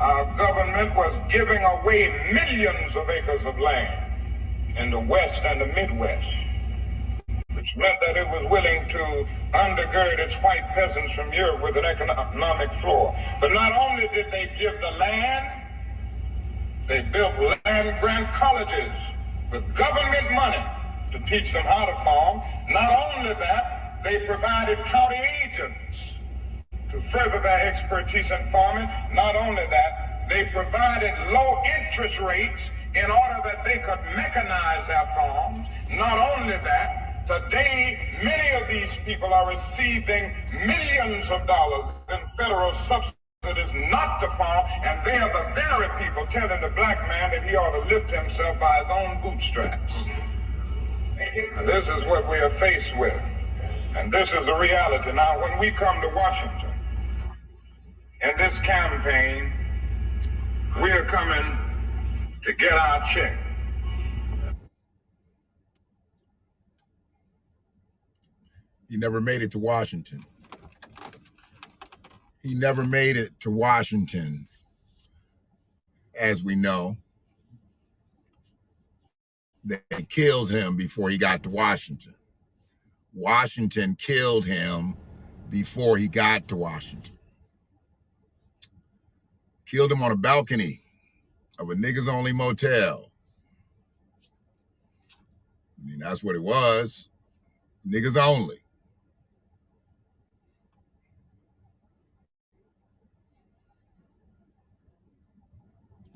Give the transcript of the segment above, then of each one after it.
our government was giving away millions of acres of land in the West and the Midwest, which meant that it was willing to undergird its white peasants from Europe with an economic floor. But not only did they give the land, they built land-grant colleges with government money to teach them how to farm. Not only that, they provided county agents to further their expertise in farming. Not only that, they provided low interest rates in order that they could mechanize their farms. Not only that, today many of these people are receiving millions of dollars in federal subsidies not to farm, and they are the very people telling the black man that he ought to lift himself by his own bootstraps. And this is what we are faced with, and this is the reality. Now, when we come to Washington in this campaign, we are coming to get our check. He never made it to Washington. He never made it to Washington, as we know. They killed him before he got to Washington. Washington killed him before he got to Washington. Killed him on a balcony of a niggas-only motel. I mean, that's what it was. Niggas only.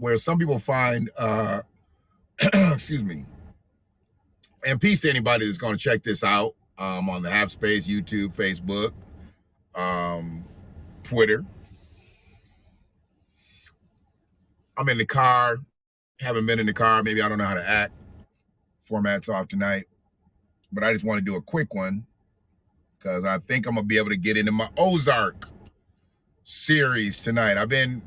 Where some people find, excuse me, and peace to anybody that's going to check this out on the Half Space, YouTube, Facebook, Twitter. I'm in the car, haven't been in the car, maybe I don't know how to act. Format's off tonight, but I just want to do a quick one because I think I'm going to be able to get into my Ozark series tonight. I've been,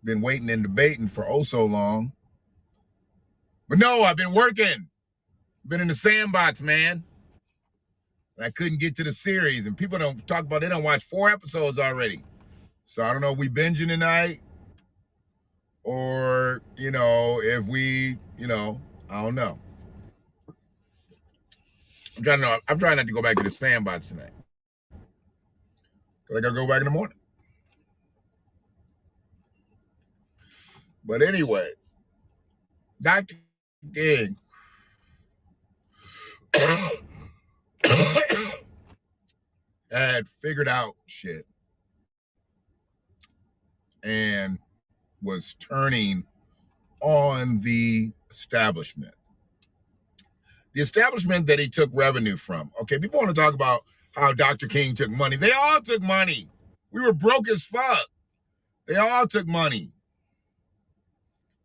been waiting and debating for oh so long. But no, I've been working. Been in the sandbox, man. And I couldn't get to the series. And people don't talk about, they don't watch 4 episodes already. So I don't know if we binging tonight or, if we, I don't know. I'm trying not to go back to the sandbox tonight. Because I got to go back in the morning. But anyways, Dr. King had figured out shit and was turning on the establishment. The establishment that he took revenue from. Okay, people want to talk about how Dr. King took money. They all took money. We were broke as fuck. They all took money.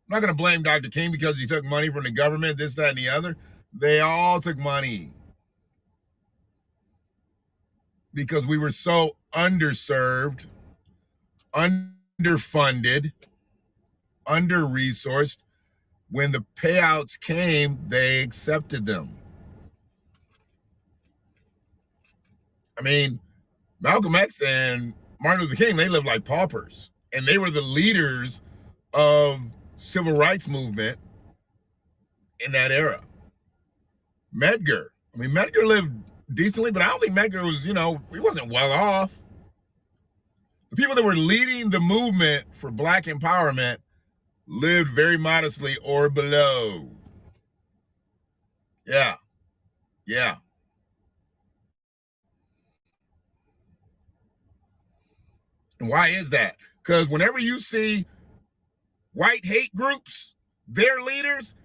I'm not going to blame Dr. King because he took money from the government, this, that, and the other. They all took money because we were so underserved, underfunded, under-resourced. When the payouts came, they accepted them. I mean, Malcolm X and Martin Luther King, they lived like paupers. And they were the leaders of civil rights movement in that era. Medgar lived decently, but I don't think Medgar was, he wasn't well off. The people that were leading the movement for black empowerment lived very modestly or below. Yeah. And why is that? Because whenever you see white hate groups, their leaders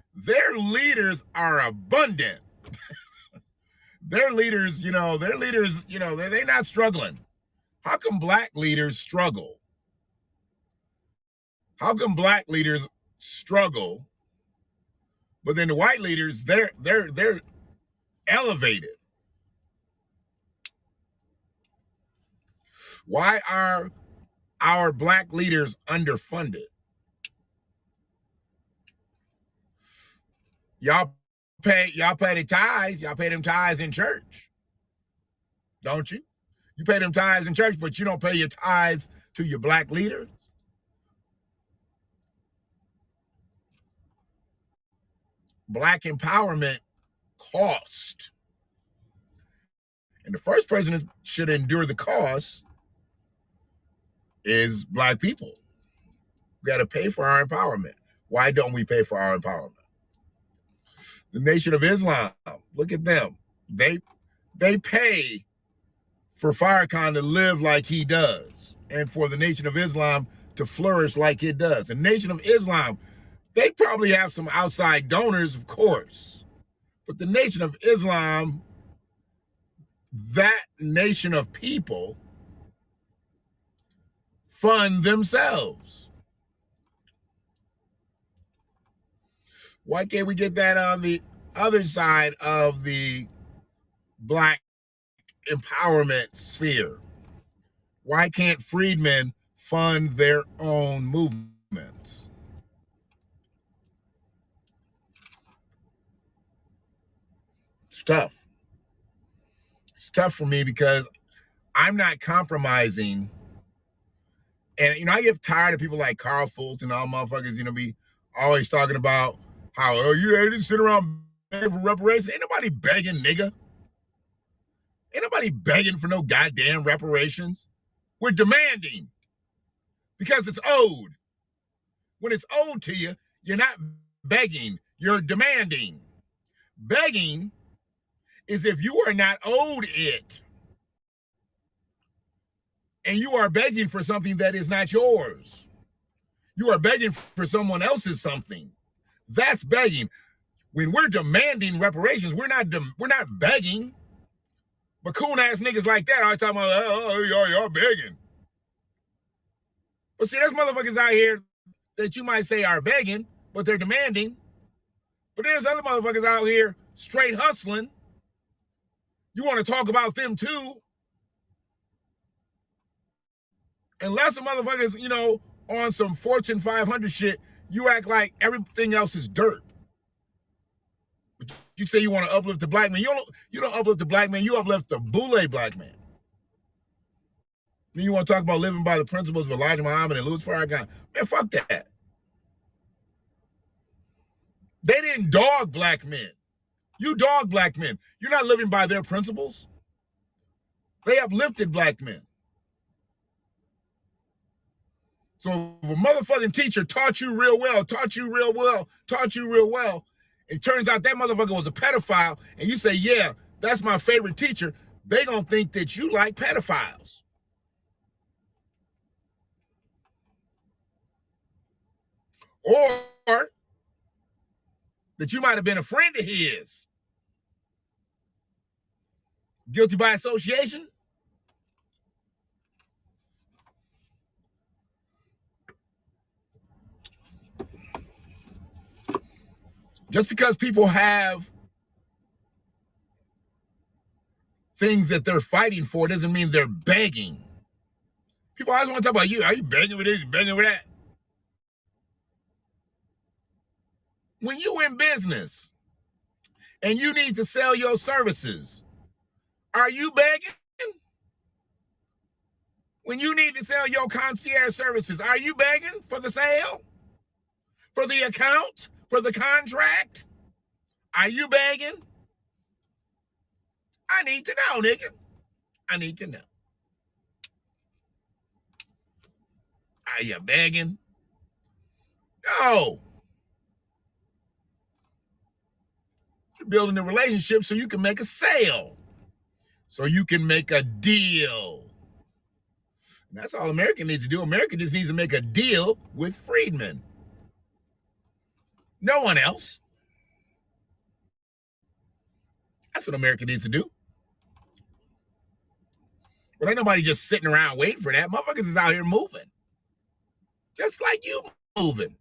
are abundant. They're not struggling. How come black leaders struggle? How come black leaders struggle, but then the white leaders, they're elevated? Why are our black leaders underfunded? Y'all pay the tithes. Y'all pay them tithes in church, don't you? You pay them tithes in church, but you don't pay your tithes to your black leaders? Black empowerment cost. And the first person that should endure the cost is black people. We got to pay for our empowerment. Why don't we pay for our empowerment? The Nation of Islam, look at them. They pay for Farrakhan to live like he does and for the Nation of Islam to flourish like it does. The Nation of Islam, they probably have some outside donors, of course, but the Nation of Islam, that nation of people, fund themselves. Why can't we get that on the other side of the black empowerment sphere? Why can't freedmen fund their own movements? It's tough. It's tough for me because I'm not compromising. And, I get tired of people like Carl Fultz and all motherfuckers, be always talking about how, you just sit around begging for reparations. Ain't nobody begging, nigga. Ain't nobody begging for no goddamn reparations. We're demanding because it's owed. When it's owed to you, you're not begging, you're demanding. Begging is if you are not owed it and you are begging for something that is not yours. You are begging for someone else's something. That's begging. When we're demanding reparations, we're not begging. But coon-ass niggas like that are talking about, y'all begging. But see, there's motherfuckers out here that you might say are begging, but they're demanding. But there's other motherfuckers out here straight hustling. You want to talk about them too. Unless the motherfuckers, on some Fortune 500 shit, you act like everything else is dirt. But you say you want to uplift the black man. You don't uplift the black man, you uplift the boule black man. Then you want to talk about living by the principles of Elijah Muhammad and Louis Farrakhan. Man, fuck that. They didn't dog black men. You dog black men. You're not living by their principles. They uplifted black men. So if a motherfucking teacher taught you real well, it turns out that motherfucker was a pedophile, and you say, yeah, that's my favorite teacher, they gonna think that you like pedophiles. Or that you might have been a friend of his. Guilty by association? Just because people have things that they're fighting for doesn't mean they're begging. People always want to talk about you. Are you begging for this? You begging for that? When you in business and you need to sell your services, are you begging? When you need to sell your concierge services, are you begging for the sale? For the account? For the contract? Are you begging? I need to know, nigga. I need to know. Are you begging? No. You're building a relationship so you can make a sale. So you can make a deal. And that's all America needs to do. America just needs to make a deal with freedmen. No one else. That's what America needs to do. But ain't nobody just sitting around waiting for that. Motherfuckers is out here moving. Just like you moving.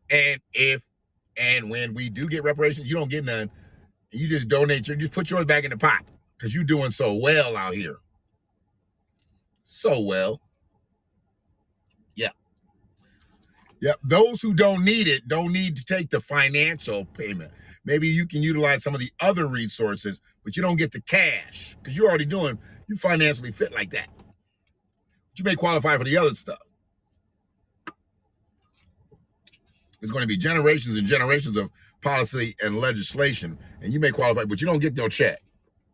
And when we do get reparations, you don't get none. You just donate, you just put yours back in the pot. Because you're doing so well out here. So well. Yeah. Yep. Those who don't need it don't need to take the financial payment. Maybe you can utilize some of the other resources, but you don't get the cash because you're already you financially fit like that. you may qualify for the other stuff. It's going to be generations and generations of policy and legislation, and you may qualify, but you don't get no check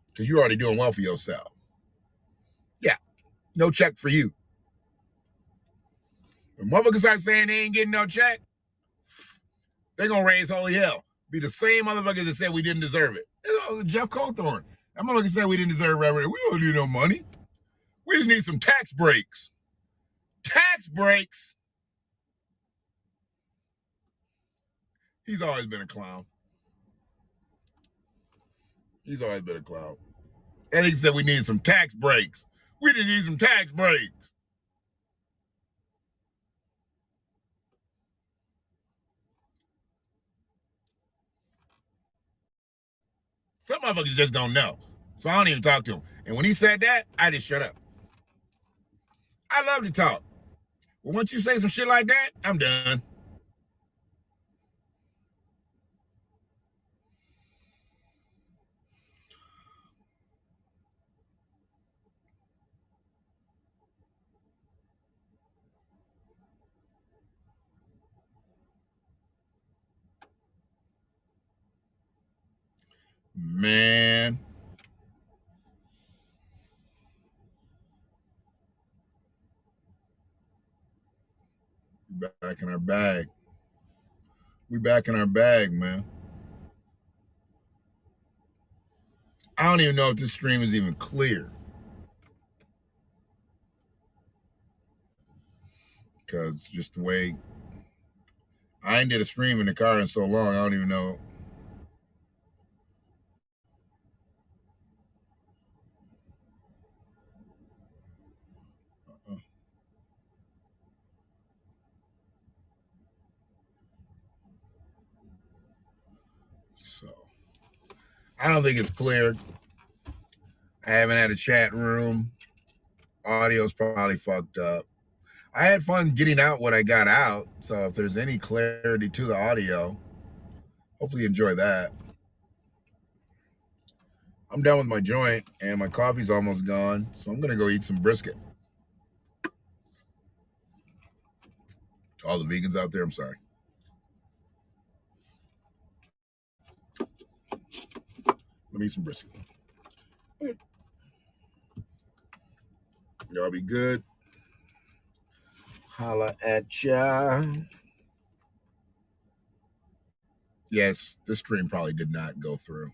because you're already doing well for yourself. Yeah, no check for you. When motherfuckers start saying they ain't getting no check, they're going to raise holy hell. Be the same motherfuckers that said we didn't deserve it. You know, Jeff Cawthorn. That motherfucker said we didn't deserve revenue. We don't need no money. We just need some tax breaks. Tax breaks? He's always been a clown. He's always been a clown. And he said we need some tax breaks. We didn't need some tax breaks. Some motherfuckers just don't know. So I don't even talk to him. And when he said that, I just shut up. I love to talk. But once you say some shit like that, I'm done. Man. We back in our bag. We back in our bag, man. I don't even know if this stream is even clear. Because just the way I ain't did a stream in the car in so long, I don't even know. So I don't think it's clear. I haven't had a chat room. Audio's probably fucked up. I had fun getting out what I got out. So if there's any clarity to the audio, hopefully you enjoy that. I'm done with my joint and my coffee's almost gone. So I'm going to go eat some brisket. To all the vegans out there, I'm sorry. Let me eat some brisket. Y'all be good. Holla at ya. Yes, this stream probably did not go through.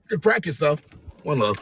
Good practice, though. One love.